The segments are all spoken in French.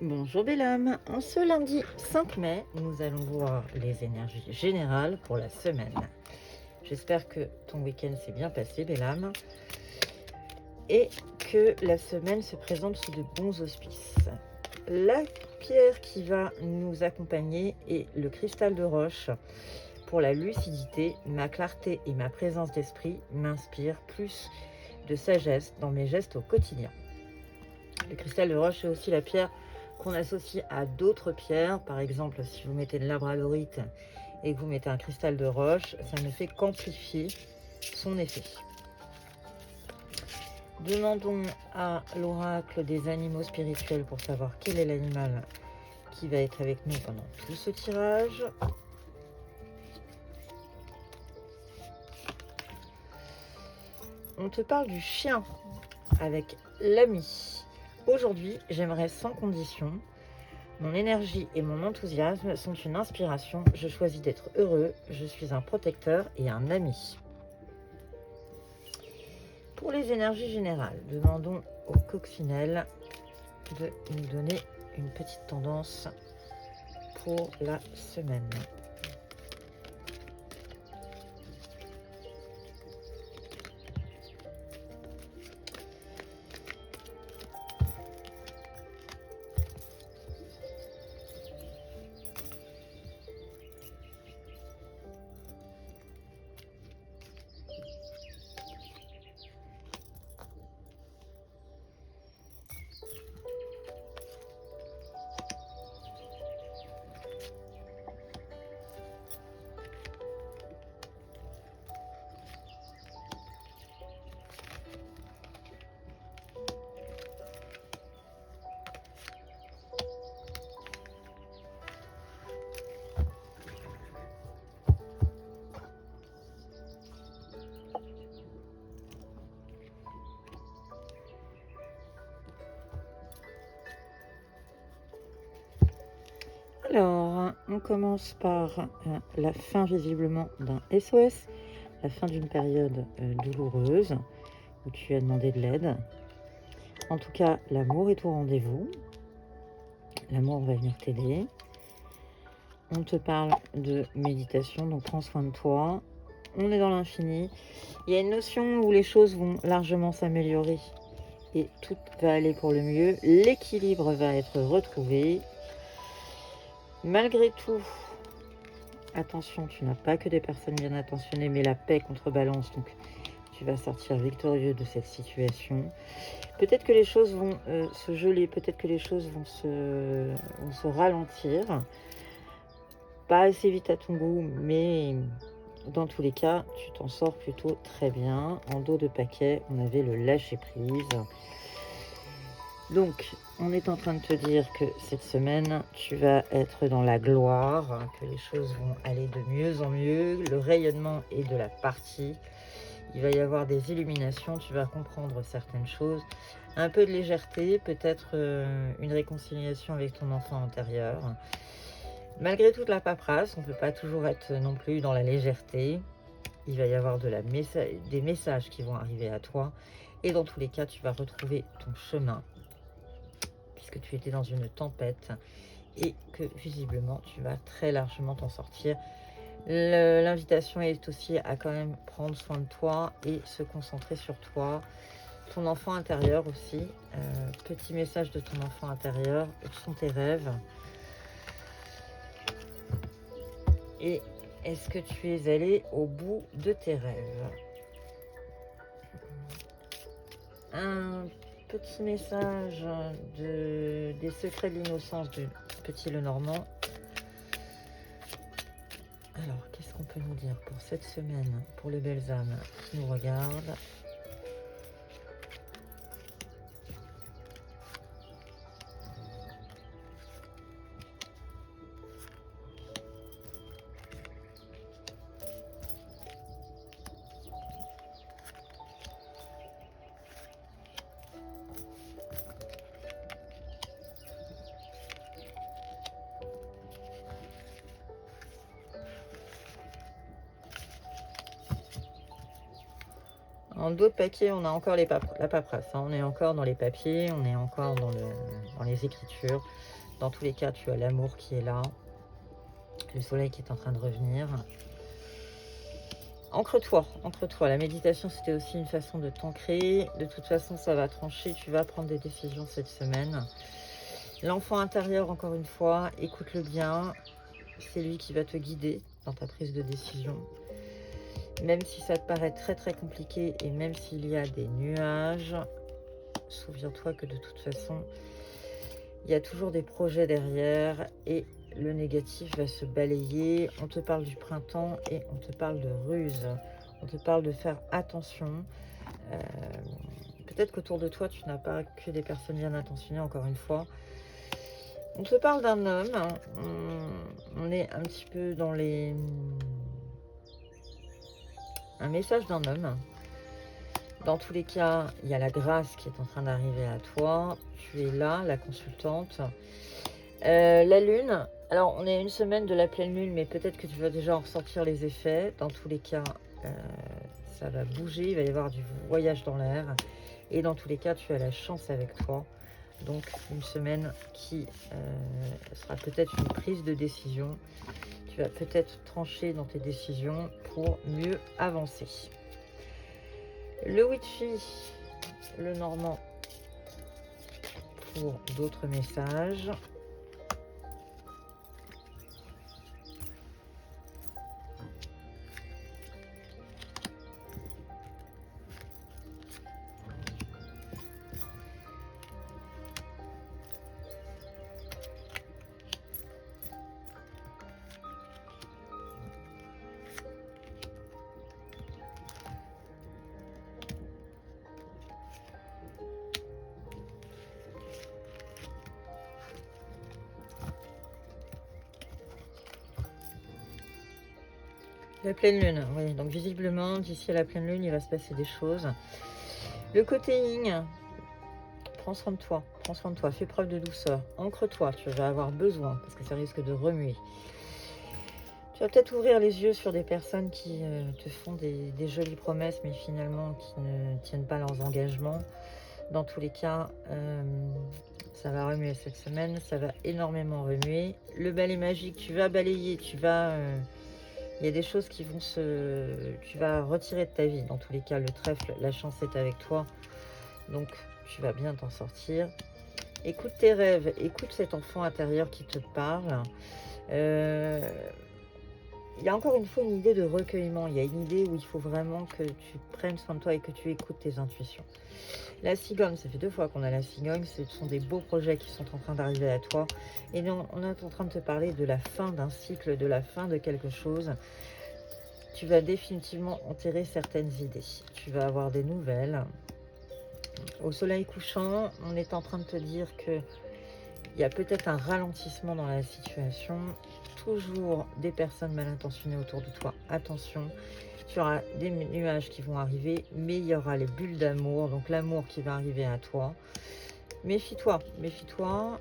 Bonjour belle âme, en ce lundi 5 mai, nous allons voir les énergies générales pour la semaine. J'espère que ton week-end s'est bien passé belle âme et que la semaine se présente sous de bons auspices. La pierre qui va nous accompagner est le cristal de roche. Pour la lucidité, ma clarté et ma présence d'esprit m'inspirent plus de sagesse dans mes gestes au quotidien. Le cristal de roche est aussi la pierre qu'on associe à d'autres pierres. Par exemple, si vous mettez de labradorite et que vous mettez un cristal de roche, ça ne fait qu'amplifier son effet. Demandons à l'oracle des animaux spirituels pour savoir quel est l'animal qui va être avec nous pendant tout ce tirage. On te parle du chien avec l'ami. Aujourd'hui, j'aimerais sans condition. Mon énergie et mon enthousiasme sont une inspiration. Je choisis d'être heureux. Je suis un protecteur et un ami. Pour les énergies générales, demandons au coccinelle de nous donner une petite tendance pour la semaine. Alors, on commence par la fin visiblement d'un SOS, la fin d'une période douloureuse où tu as demandé de l'aide. En tout cas, l'amour est au rendez-vous. L'amour va venir t'aider. On te parle de méditation, donc prends soin de toi. On est dans l'infini. Il y a une notion où les choses vont largement s'améliorer et tout va aller pour le mieux. L'équilibre va être retrouvé. Malgré tout, attention, tu n'as pas que des personnes bien attentionnées, mais la paix contrebalance, donc tu vas sortir victorieux de cette situation. Peut-être que les choses vont se geler, peut-être que les choses vont se ralentir. Pas assez vite à ton goût, mais dans tous les cas, tu t'en sors plutôt très bien. En dos de paquet, on avait le lâcher-prise. Donc, on est en train de te dire que cette semaine, tu vas être dans la gloire, que les choses vont aller de mieux en mieux. Le rayonnement est de la partie. Il va y avoir des illuminations, tu vas comprendre certaines choses. Un peu de légèreté, peut-être une réconciliation avec ton enfant intérieur. Malgré toute la paperasse, on ne peut pas toujours être non plus dans la légèreté. Il va y avoir des messages qui vont arriver à toi. Et dans tous les cas, tu vas retrouver ton chemin. Puisque tu étais dans une tempête. Et que visiblement, tu vas très largement t'en sortir. L'invitation est aussi à quand même prendre soin de toi et se concentrer sur toi. Ton enfant intérieur aussi. Petit message de ton enfant intérieur. Où sont tes rêves ? Et est-ce que tu es allé au bout de tes rêves? Un petit message des secrets de l'innocence du petit Lenormand. Alors, qu'est-ce qu'on peut nous dire pour cette semaine, pour les belles âmes qui nous regardent? Dans d'autres papiers, on a encore la paperasse. Hein. On est encore dans les papiers, on est encore dans les écritures. Dans tous les cas, tu as l'amour qui est là. Le soleil qui est en train de revenir. Ancre-toi, ancre-toi. La méditation, c'était aussi une façon de t'ancrer. De toute façon, ça va trancher. Tu vas prendre des décisions cette semaine. L'enfant intérieur, encore une fois, écoute-le bien. C'est lui qui va te guider dans ta prise de décision. Même si ça te paraît très très compliqué et même s'il y a des nuages, souviens-toi que de toute façon, il y a toujours des projets derrière et le négatif va se balayer. On te parle du printemps et on te parle de ruse. On te parle de faire attention. Peut-être qu'autour de toi, tu n'as pas que des personnes bien intentionnées, encore une fois. On te parle d'un homme. Hein. On est un petit peu dans les... Un message d'un homme. Dans tous les cas, il y a la grâce qui est en train d'arriver à toi. Tu es là, la consultante. La lune, alors on est à une semaine de la pleine lune, mais peut-être que tu vas déjà en ressentir les effets. Dans tous les cas, ça va bouger, il va y avoir du voyage dans l'air. Et dans tous les cas, tu as la chance avec toi. Donc une semaine qui sera peut-être une prise de décision. Tu vas peut-être trancher dans tes décisions pour mieux avancer. Le Witchy, le Normand pour d'autres messages. La pleine lune, oui. Donc visiblement, d'ici à la pleine lune, il va se passer des choses. Le côté yin, prends soin de toi, fais preuve de douceur, ancre-toi, tu vas avoir besoin, parce que ça risque de remuer. Tu vas peut-être ouvrir les yeux sur des personnes qui te font des jolies promesses, mais finalement qui ne tiennent pas leurs engagements. Dans tous les cas, ça va remuer cette semaine, ça va énormément remuer. Le balai magique, tu vas balayer, il y a des choses qui vont tu vas retirer de ta vie. Dans tous les cas, le trèfle, la chance est avec toi. Donc, tu vas bien t'en sortir. Écoute tes rêves, écoute cet enfant intérieur qui te parle. Il y a encore une fois une idée de recueillement. Il y a une idée où il faut vraiment que tu prennes soin de toi et que tu écoutes tes intuitions. La cigogne, ça fait 2 fois qu'on a la cigogne. Ce sont des beaux projets qui sont en train d'arriver à toi. Et non, on est en train de te parler de la fin d'un cycle, de la fin de quelque chose. Tu vas définitivement enterrer certaines idées. Tu vas avoir des nouvelles. Au soleil couchant, on est en train de te dire que il y a peut-être un ralentissement dans la situation. Toujours des personnes mal intentionnées autour de toi. Attention, tu auras des nuages qui vont arriver, mais il y aura les bulles d'amour, donc l'amour qui va arriver à toi. Méfie-toi, méfie-toi.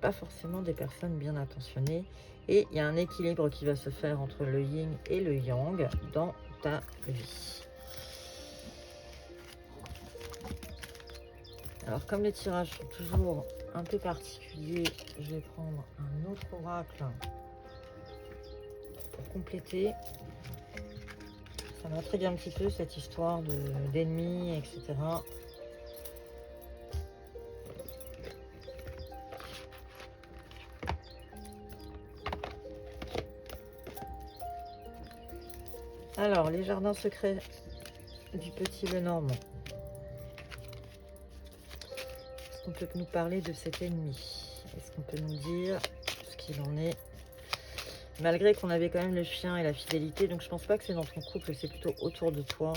Pas forcément des personnes bien intentionnées. Et il y a un équilibre qui va se faire entre le yin et le yang dans ta vie. Alors, comme les tirages sont toujours un peu particuliers, je vais prendre un autre oracle pour compléter. Ça m'intrigue un petit peu cette histoire d'ennemis, etc. Alors, les jardins secrets du petit Lenormand. Est-ce qu'on peut nous parler de cet ennemi? Est-ce qu'on peut nous dire ce qu'il en est? Malgré qu'on avait quand même le chien et la fidélité, donc je pense pas que c'est dans ton couple, c'est plutôt autour de toi.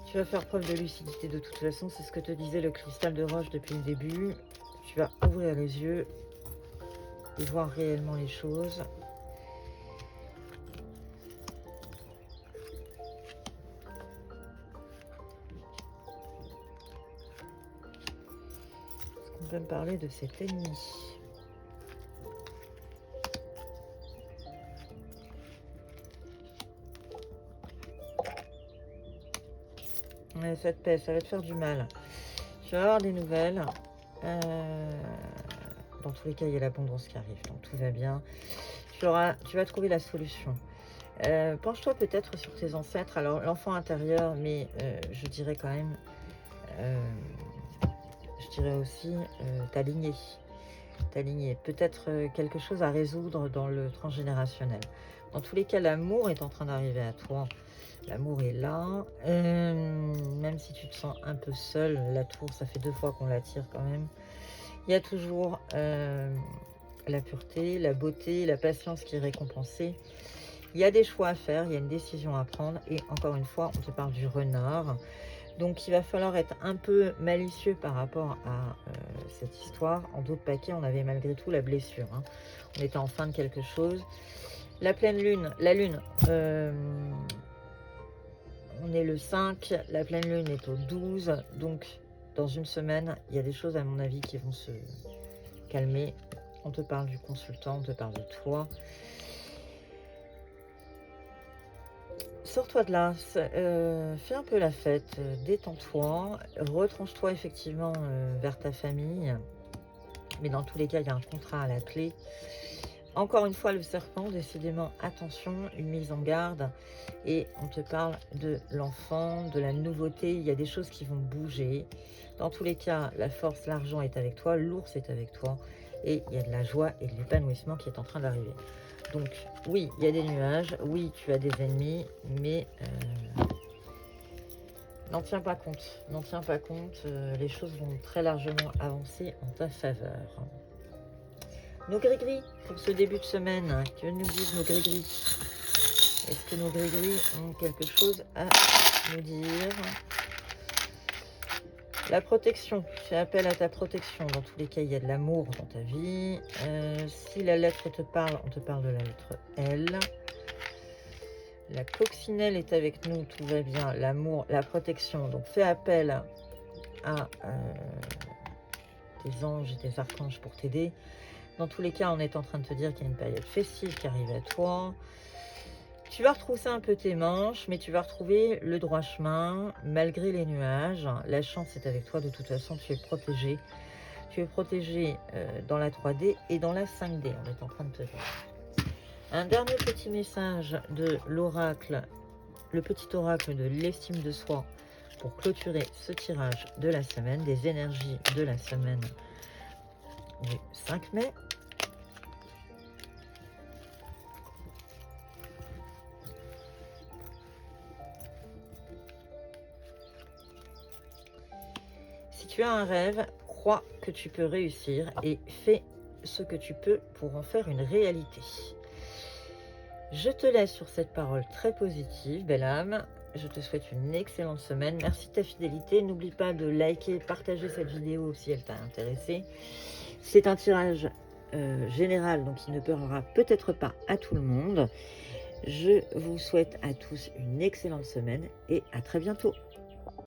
Tu vas faire preuve de lucidité de toute façon, c'est ce que te disait le cristal de roche depuis le début. Tu vas ouvrir les yeux et voir réellement les choses. Est-ce qu'on peut me parler de cet ennemi? Ça te pèse, ça va te faire du mal. Tu vas avoir des nouvelles. Dans tous les cas, il y a l'abondance qui arrive, donc tout va bien. Tu vas trouver la solution. Penche-toi peut-être sur tes ancêtres. Alors, l'enfant intérieur, mais je dirais quand même, je dirais aussi ta lignée. Ta lignée. Peut-être quelque chose à résoudre dans le transgénérationnel. Dans tous les cas, l'amour est en train d'arriver à toi. L'amour est là. Même si tu te sens un peu seul, la tour, ça fait 2 fois qu'on la tire quand même. Il y a toujours la pureté, la beauté, la patience qui est récompensée. Il y a des choix à faire, il y a une décision à prendre. Et encore une fois, on te parle du renard. Donc, il va falloir être un peu malicieux par rapport à cette histoire. En d'autres paquets, on avait malgré tout la blessure. Hein. On était en fin de quelque chose. La pleine lune, la lune, on est le 5, la pleine lune est au 12. Donc, dans une semaine, il y a des choses, à mon avis, qui vont se calmer. On te parle du consultant, on te parle de toi. Sors-toi de là, fais un peu la fête, détends-toi, retranche-toi effectivement vers ta famille. Mais dans tous les cas, il y a un contrat à la clé. Encore une fois, le serpent, décidément, attention, une mise en garde. Et on te parle de l'enfant, de la nouveauté. Il y a des choses qui vont bouger. Dans tous les cas, la force, l'argent est avec toi, l'ours est avec toi. Et il y a de la joie et de l'épanouissement qui est en train d'arriver. Donc, oui, il y a des nuages. Oui, tu as des ennemis. Mais n'en tiens pas compte. N'en tiens pas compte. Les choses vont très largement avancer en ta faveur. Nos gris-gris, pour ce début de semaine, que nous disent nos gris-gris? Est-ce que nos gris-gris ont quelque chose à nous dire? La protection, fais appel à ta protection. Dans tous les cas, il y a de l'amour dans ta vie. Si la lettre te parle, on te parle de la lettre L. La coccinelle est avec nous, tout va bien. L'amour, la protection. Donc, fais appel à tes anges et tes archanges pour t'aider. Dans tous les cas, on est en train de te dire qu'il y a une période festive qui arrive à toi. Tu vas retrousser un peu tes manches, mais tu vas retrouver le droit chemin, malgré les nuages. La chance est avec toi, de toute façon, tu es protégé. Tu es protégé dans la 3D et dans la 5D, on est en train de te dire. Un dernier petit message de l'oracle, le petit oracle de l'estime de soi, pour clôturer ce tirage de la semaine, des énergies de la semaine du 5 mai. Si tu as un rêve, crois que tu peux réussir et fais ce que tu peux pour en faire une réalité. Je te laisse sur cette parole très positive, belle âme. Je te souhaite une excellente semaine. Merci de ta fidélité. N'oublie pas de liker, partager cette vidéo si elle t'a intéressé. C'est un tirage général, donc il ne parlera peut-être pas à tout le monde. Je vous souhaite à tous une excellente semaine et à très bientôt.